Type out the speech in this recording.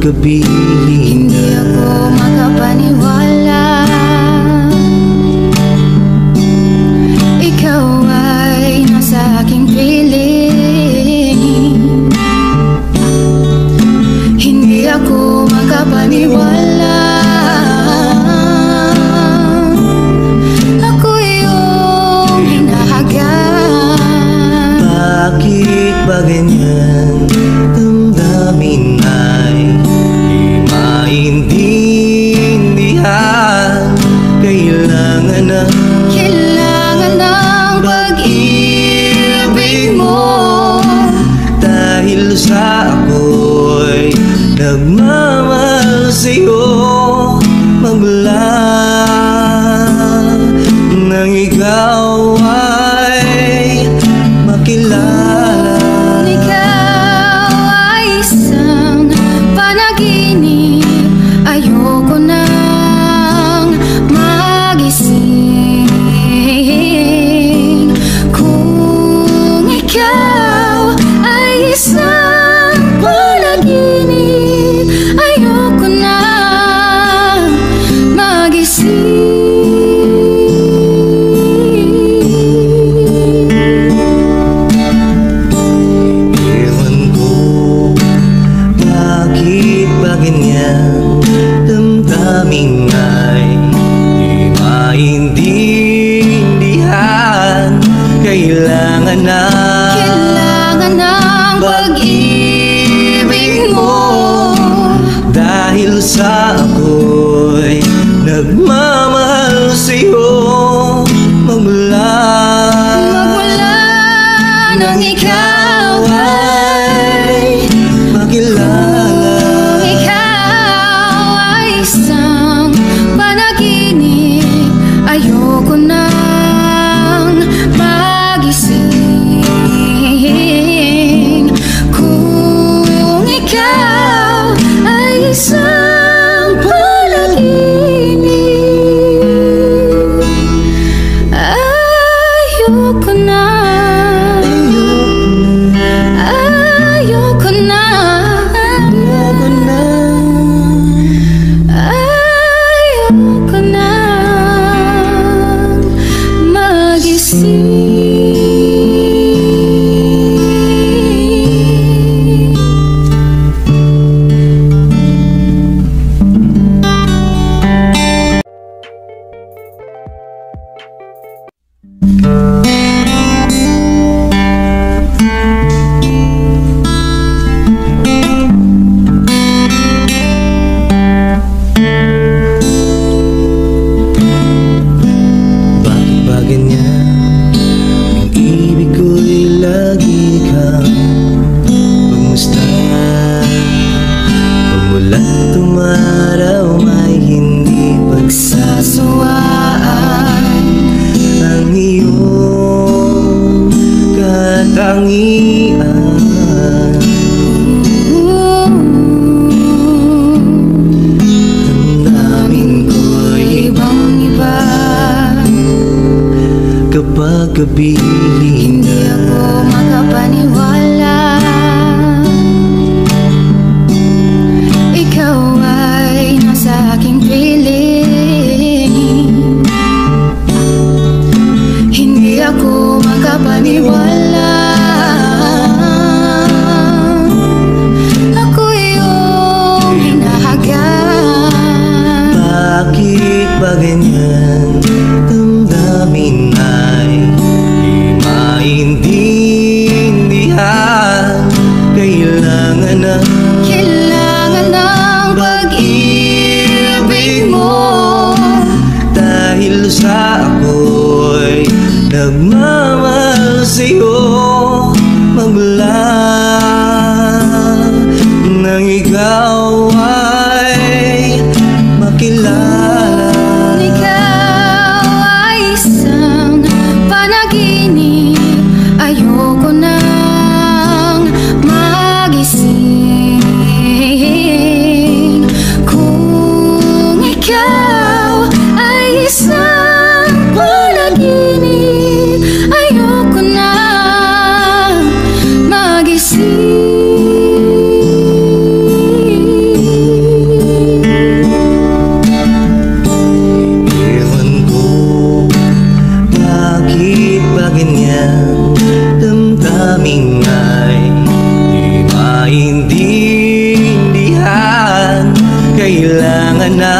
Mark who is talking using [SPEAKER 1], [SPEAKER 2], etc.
[SPEAKER 1] Gabi,
[SPEAKER 2] hindi ako makapaniwala. Ikaw ay nasa aking piling. Hindi ako makapaniwala. Ako yung hinahagan.
[SPEAKER 1] Bakit ba ganyan? Damdamin ay maintindihan. Kailangan ng pag-ibig mo. Dahil sa ako'y nagmamahal sa'yo magmula nang ikaw ay makilala.
[SPEAKER 2] Ikaw ay isang panaginip. Ayoko nang magising. Kung ikaw ay isang panaginip, ayoko nang magising.
[SPEAKER 1] Ewan ko bakit ba ganyan? Damdamin ay di maintindihan. Kailangan ng
[SPEAKER 2] pag-ibig mo.
[SPEAKER 1] Dahil sa ako'y nagmamahal sa'yo magmula
[SPEAKER 2] nang ikaw ay
[SPEAKER 1] makilala.
[SPEAKER 2] Ikaw ay isang panaginip. Ayoko nang magising. Kung ikaw ay isang panaginip, ayoko na. Ayoko na. Ayoko na magising.
[SPEAKER 1] Bakit ba ganyan? Ang ibig ko'y lagi kang pagmustan. Pagmulat tumaraw may hindi pagsasawaan. Ang iyong katangian. Damdamin ko'y
[SPEAKER 2] Ibang-iba.
[SPEAKER 1] kapag gabi,
[SPEAKER 2] Hindi ako makapaniwala. Ikaw ay nasa aking piling. Hindi ako makapaniwala. Ako yung hinahagan.
[SPEAKER 1] bakit ba ganyan? Damdamin ay di maintindihan. nagmamahal sa'yo magmula nang ikaw ay makilala.
[SPEAKER 2] Kung ikaw ay isang panaginip, ayoko nang magising. Kung ikaw ay isang panaginip, ayoko nang magising.
[SPEAKER 1] Ewan ko bakit ba ganyan, damdamin ay di maintindihan. Kailangan na